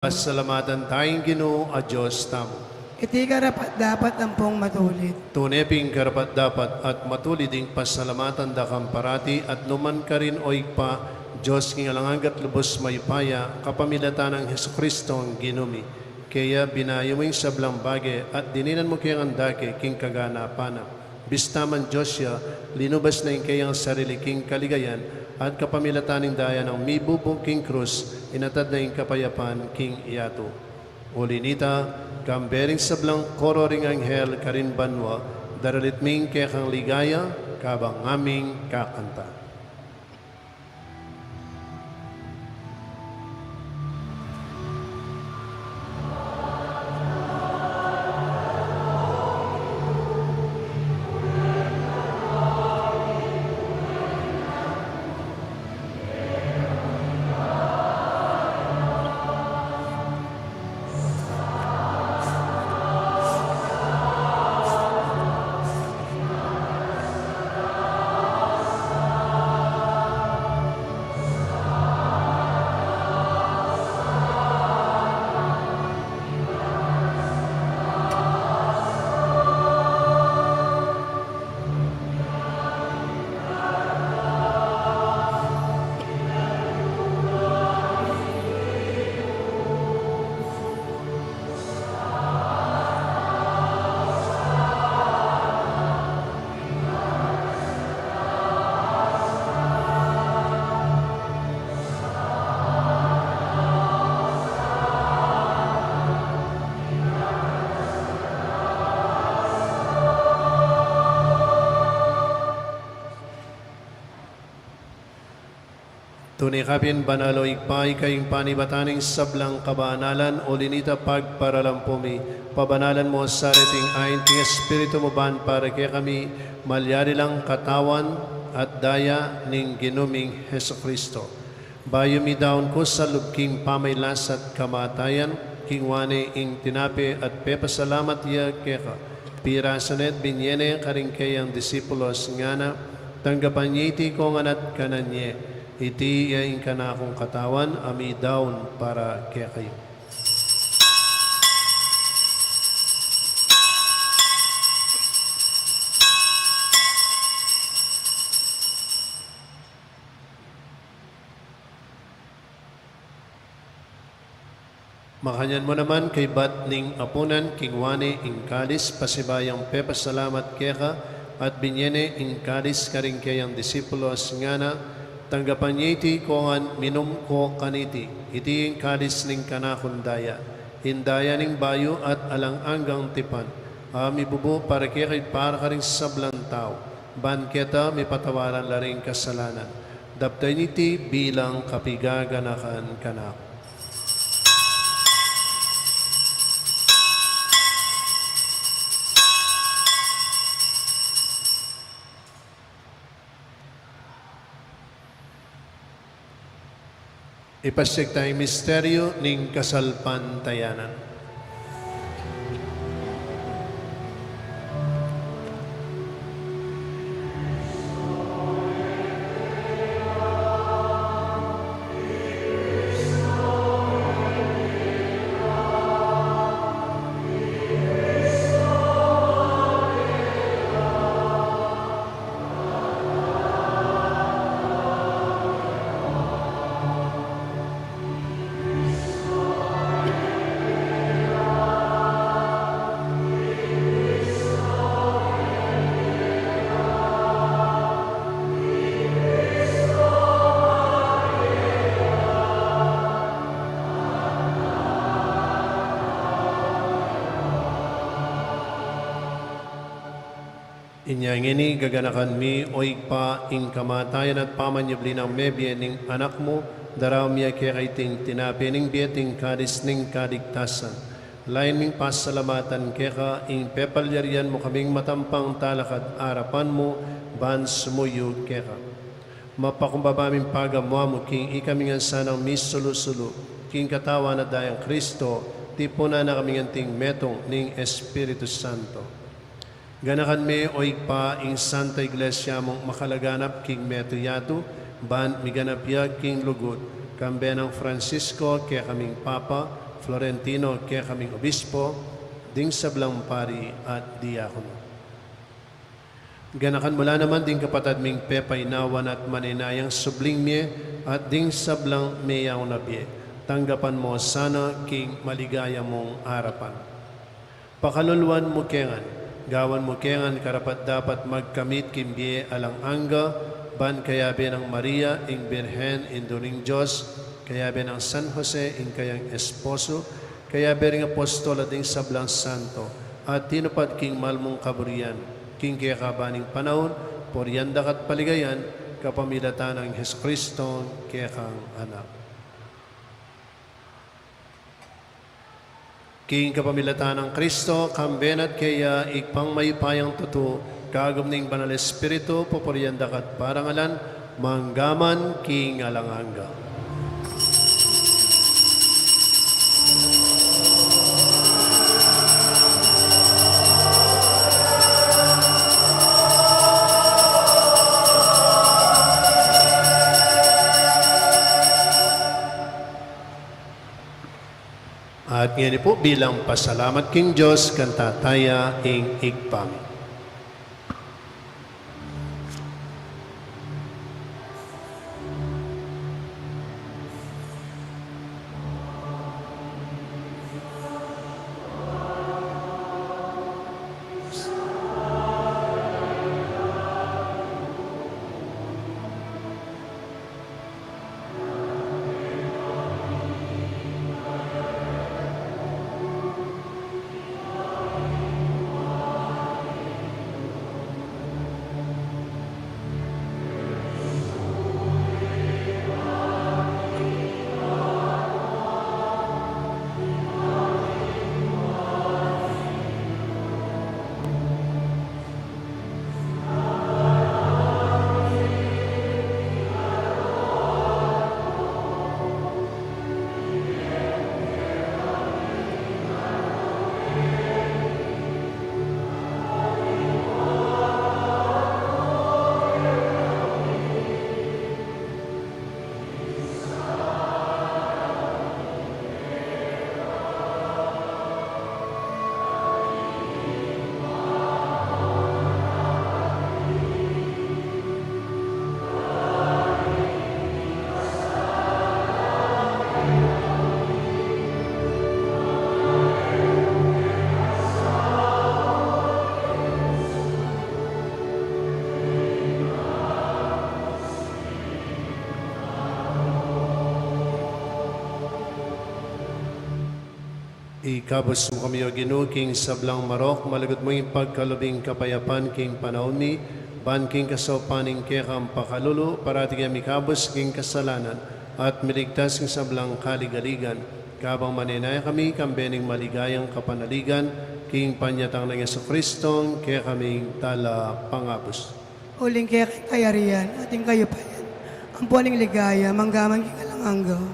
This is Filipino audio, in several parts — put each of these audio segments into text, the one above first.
Pasalamatan tayong Ginoo a Diyos tamo. Iti karapat dapat ang pong matulit. Tuneping karapat dapat at matulid ding pasalamatan da kang parati at numan ka rin o igpa, Diyos ng alangagat lubos mayupaya, kapamilatan ng Heso Kristo ang ginumi. Kaya binayo mo yung sablang bagay at dininan mo kayang andake king kaganapanap. Bistaman Diyos siya, linubas na yung kayang sarili king kaligayan at kapamilataning daya ng mibubong king krus, inatad na yung kapayapan king iyato. Ulinita, kambering sablang kororing anghel karin banwa, daralitming kaya kang ligaya, kabang aming kakanta. Tunay kapin banalo igpay kayong panibataning sablang kabanalan o linita pagparalampumi. Pabanalan mo sa rating ayin ting Espiritu mo ban para kaya kami malyari lang katawan at daya ning ginuming Heso Kristo. Bayo mi daon ko sa lubking pamaylas at kamatayan, king wane ing tinape at pepasalamat iya keka. Pirasanet binyene karing kayang disipulos ngana, tanggapan niya iti kong anat kananye. Iti yain ka na akong katawan, ami daon para kaya kayo. Makanyan mo naman kay bat ning apunan, kingwane, ingkalis, pasibayang pepasalamat keka, at binyene ingkalis karing kayang disipulos ngana, tanggapan niya iti kongan minum ko kaniti, iti yung kalis ning kanakundaya, indaya ning bayo at alang-anggang tipan, ami bubo para kaya para ka rin sablang tao, banketa may patawaran la rin kasalanan, daptay niti bilang kapigaganakan kanako. Ipasyak tayong misteryo ning kasalpantayanan. Inyang ini gaganakan mi o igpa ing kamatayan at pamanyabli ng mebye ning anak mo, daraw miya kaya kaiting tinapi ning bieting kadis ning kadigtasan. Lain ming pasalamatan kaya ka ing pepalyarian mo kaming matampang talakad arapan mo, ban sumuyo kaya ka. Mapakumbabaming pagamwa mo king ikaming sanang misulu-sulu, king katawan na dayang Kristo, tipuna na kaming anting metong ning Espiritu Santo. Ganakan me oig pa ing Santa Iglesia mong makalaganap king Metriato, ban miganapya king lugod, kambe ng Francisco kaya kaming Papa, Florentino kaya kaming obispo, ding sablang pari at diakono. Ganakan mula naman ding kapatad ming pepay nawan at maninayang subling miye at ding sablang meyaw na biye. Tanggapan mo sana king maligaya mong harapan. Pakaluluan mo kengan, gawan mo kengan karapat dapat magkamit kimbiye alang angga, ban kayabe ng Maria, ing Birhen, induling Diyos, kayabe ng San Jose, ing kayang esposo, kayabe ring apostol at ing sablang santo, at tinupad king malmong kaburian, king kaya kabaning panahon, poryandak at paligayan, kapamilatan ng Jesucristo, kaya kang anak. King kapamilatan ng Kristo, kamben at kaya ikpang may payang tuto, kagam ning banal espiritu, poporyandak at parangalan, manggaman king alanganga. At ngayon po bilang pasalamat king Diyos, kanta taya ing igpami. Ikabos mo kami o Ginoo, king sablang marok, malagot mo yung pagkalubing kapayapan, king panahon mi, ban king kasopaning kekam pakalulu, parati kami ikabos king kasalanan, at miligtas king sablang kaligaligan, kabang maninaya kami, kambening maligayang kapanaligan, king panyatang ng Jesucristo, kaya kaming tala pangabos. Uling kaya kayarian, ating kayo pa yan. Ang puwaning ligaya, manggaman kingalanganggaw.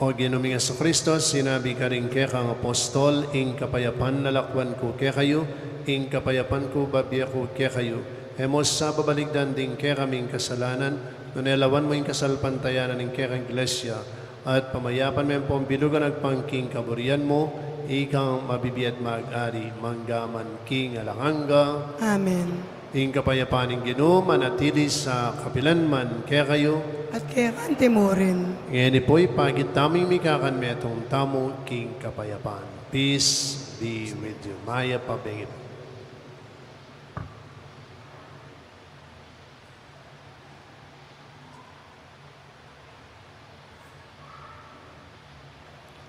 O Ginoong Jesucristo, sinabi ka rin kaya kang apostol, ing kapayapan nalakwan ko kaya kayo, ing kapayapan ko babiya ko kaya kayo. Hemos sa babaligdan din kaya kaming kasalanan, nunelawan mo yung kasalpantayanan ng kaya kang iglesia, at pamayapan mo yung pambilugan at pangking kaburian mo, ikang mabibiyat mag-ari, manggaman king alanganga. Amen. Ing kapayapaan ng Ginoo, manatili sa kapilanman kaya kayo, At kaya kante mo rin. ngayon po'y pagit taming mikakan metong tamo king kapayapaan. Peace be with you. Maya pabingit.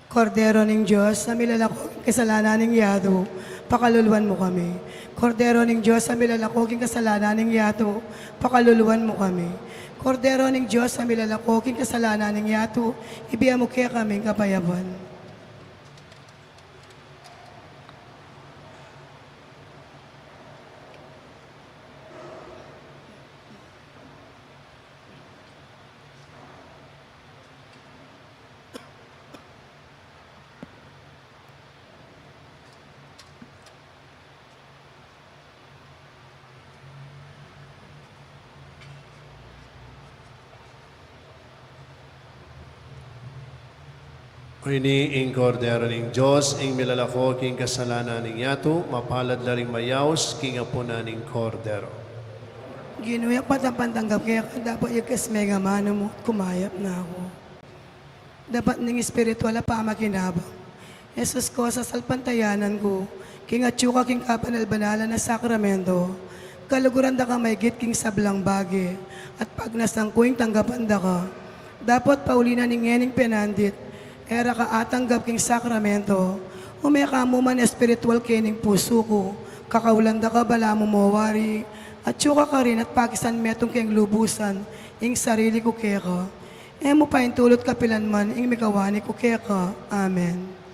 Kordero ng Diyos, na milalakog kasalanan ng yato, pakaluluwan mo kami. Kordero ng Diyos, na milalakog kasalanan ng yato, pakaluluwan mo kami. Kordero ng Diyos, na milalakog kasalanan ng yato, ibiya mo kaya kaming kapayaban. Ini ing kordero ning Diyos, ing milalako king kasalanan ning yato, mapalad laring mayaos, king apuna ning kordero. Ginuyak patapantanggap kaya dapat ikas mega mano mo at kumayap na ako. Dapat ning espiritual pa makinabang. Jesus ko sa salpantayanan ko, king atsuka king kapanalbanalan na sakramento, kaluguran da ka may git king sablang bagi, at pagnasang kuing tanggapan da ka, dapat paulinan ning ngening penandit, era ka atanggap king sakramento, umeka mo man espiritual kening puso ko, kakawlanda ka bala mo mawari, at suka ka rin at pakisan metong keng lubusan, ing sarili ko keka. Mo pa intulot kapilan man, ing mikawani ko keka. Amen.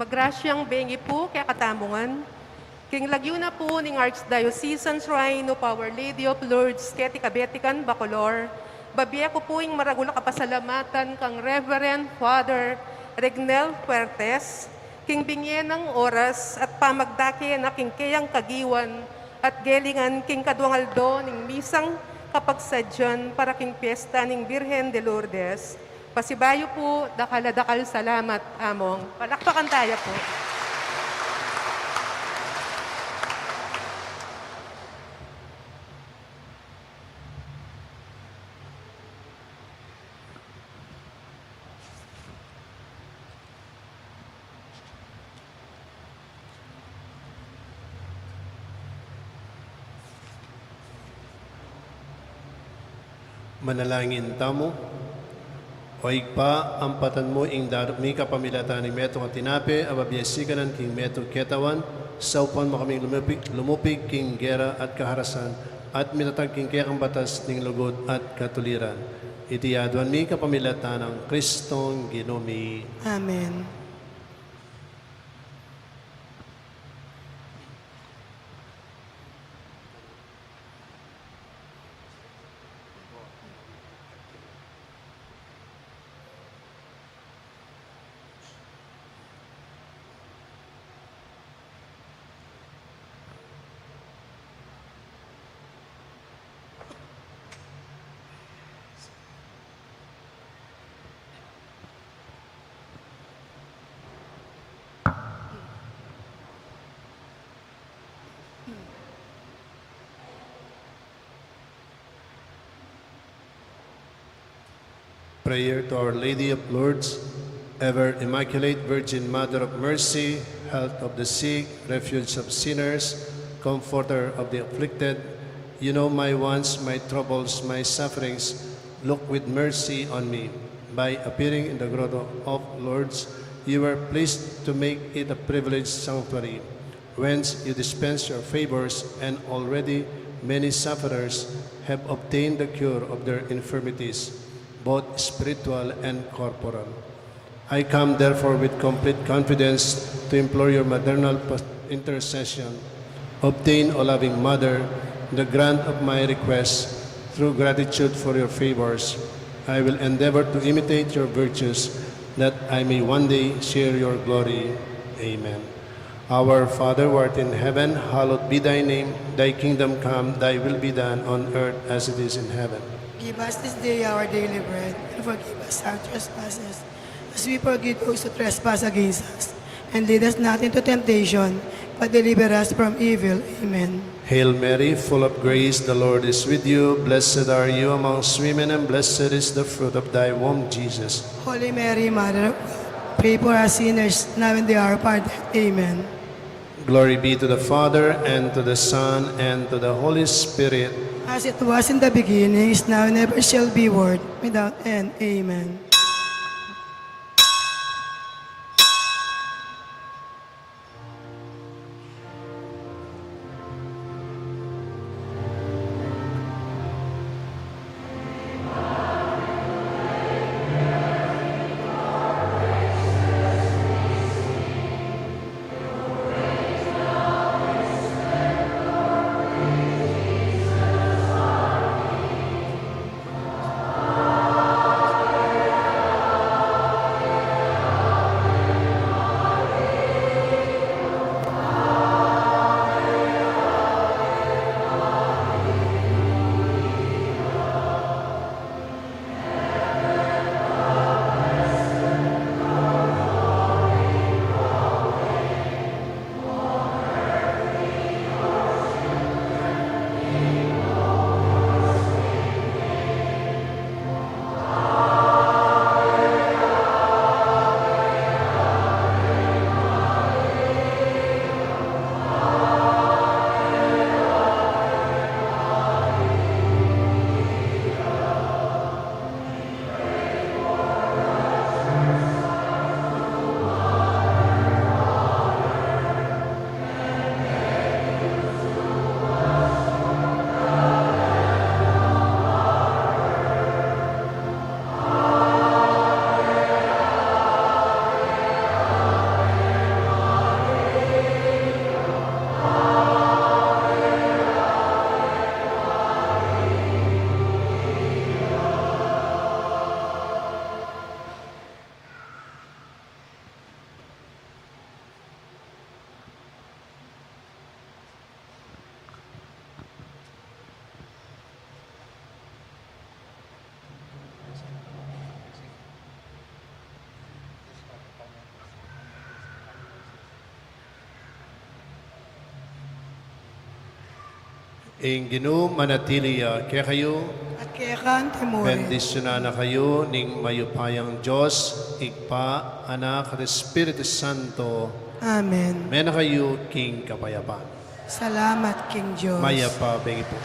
Magrasyang bengi po kaya katamungan. King Lagyuna po ning Archdiocesan Shrine of Our Lady of Lourdes, Keti Kabetikan, Bacolor. Babiya ko po yung maragula kapasalamatan kang Reverend Father Regnel Puertes, King bingyen ng oras at pamagdaki na king kayang kagiwan at gelingan king kadwangaldo ning misang kapagsadyan para king piyesta ning Birhen de Lourdes. Pasibayo po, dakal salamat among. Palakpakan tayo po. Manalangin tamo. Oig pa, ampatan mo ing darumi kapamilatan ni Meto Katinape, ababiasikanan king Meto Ketawan, sa upan mo kaming lumupig king gera at kaharasan, at mitatag king kayang batas ning lugod at katuliran. Itiyaduan mi kapamilatan ng Kristong Ginomi. Amen. Prayer to Our Lady of Lourdes, ever Immaculate Virgin Mother of Mercy, health of the sick, refuge of sinners, comforter of the afflicted. You know my wants, my troubles, my sufferings. Look with mercy on me. By appearing in the grotto of Lourdes, you were pleased to make it a privileged sanctuary, whence you dispense your favors, and already many sufferers have obtained the cure of their infirmities, both spiritual and corporal. I come therefore with complete confidence to implore your maternal intercession. Obtain, O loving Mother, the grant of my request through gratitude for your favors. I will endeavor to imitate your virtues, that I may one day share your glory. Amen. Our Father who art in heaven, hallowed be thy name. Thy kingdom come, thy will be done on earth as it is in heaven. Give us this day our daily bread, and forgive us our trespasses, as we forgive those who trespass against us. And lead us not into temptation, but deliver us from evil. Amen. Hail Mary, full of grace, the Lord is with you. Blessed are you amongst women, and blessed is the fruit of thy womb, Jesus. Holy Mary, Mother of God, pray for us sinners, now and the hour of our death. Amen. Glory be to the Father, and to the Son, and to the Holy Spirit. As it was in the beginning, is now, and ever shall be, world without end. Amen. Ing Ginoo manatiliya kaya kayo, at kaya kan temore. bendisyonan na kayo ning mayupayang Diyos, Igpa, Anak, at Espiritu Santo. Amen. Mena kayo, King Kapayapaan. Salamat, King Diyos. Mayapa, bengi po.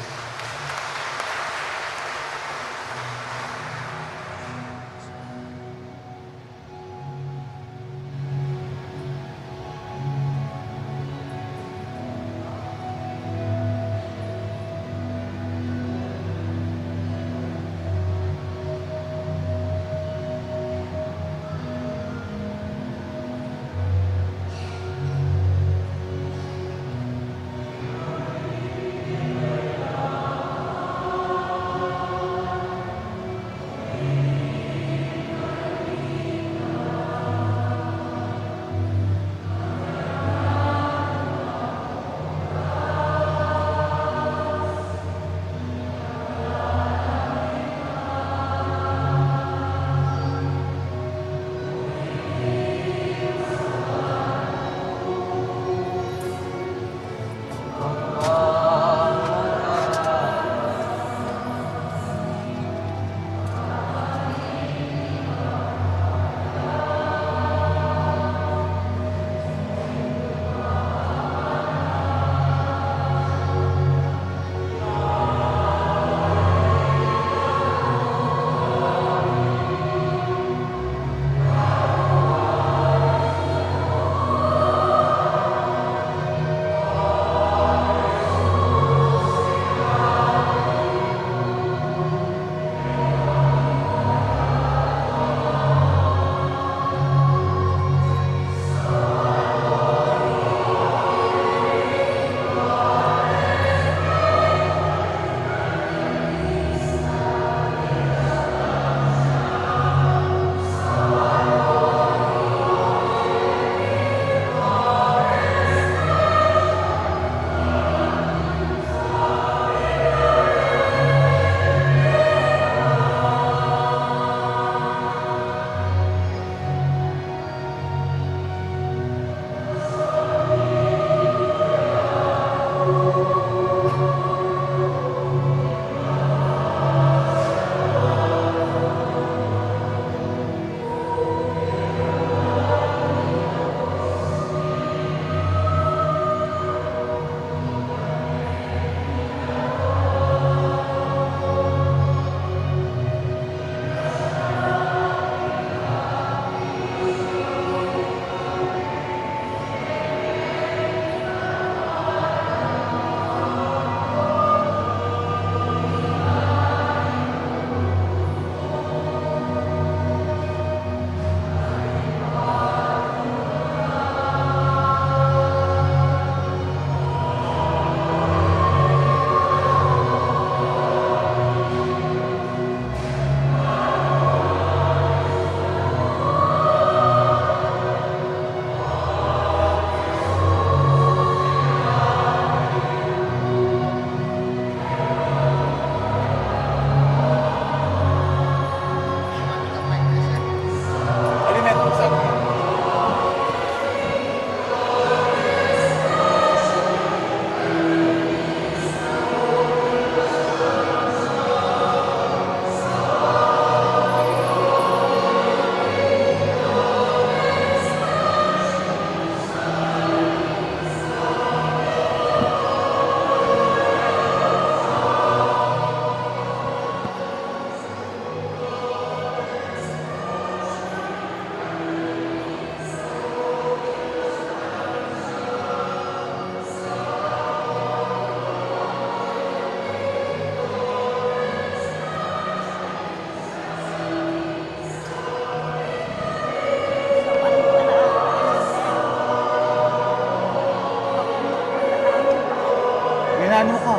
Ginano ko.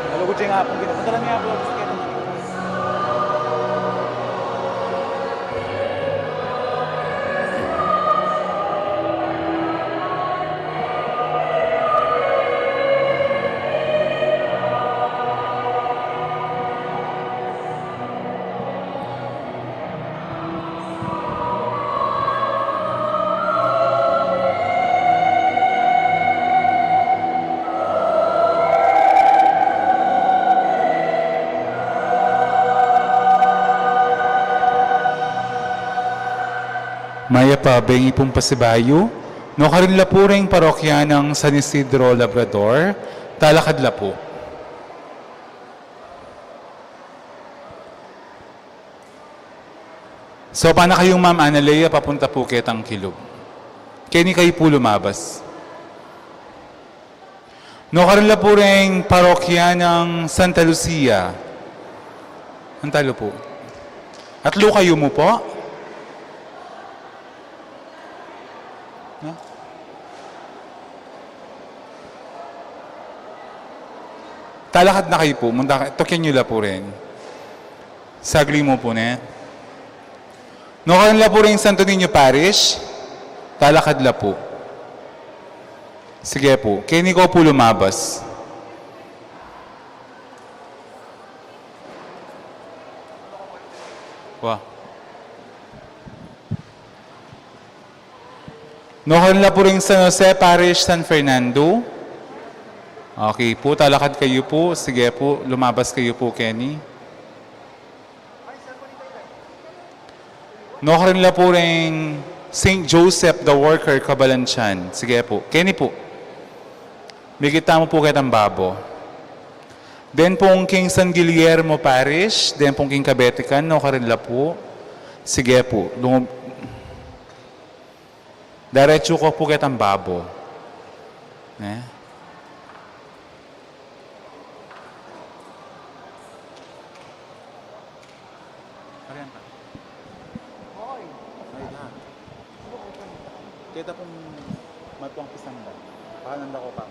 Malugod siya nga akong ginapunta lang niya ako. Maya pa, bengi pong pasibayo. No karin lapuring parokya ng San Isidro Labrador, talakad lapo. So, paano kayong Ma'am Analea papunta po kitang Kilog? Kenny kayo po lumabas. No karin lapuring parokya ng Santa Lucia. Ang talo po. At kayo mo po? No? Talakad na kayo po. Tokyan nyo la po rin. Sagli mo po na. No kanila po rin Santo Niño Parish. Talakad la po. Sige po. Kenny ko po lumabas. Wow. No kanila po rin San Jose Parish, San Fernando. Okay po, talakad kayo po. Sige po, lumabas kayo po, Kenny. No, kanila po rin St. Joseph the Worker, Cabalantian. Sige po. Kenny po. Bigita mo po kitang babo. Then pong King San Guillermo Parish. Then pong King Kabetican. No, kanila po. Sige po. Diretso ko po kitang babo. Kita pong matuang pisang ba? Pakananda ko pa.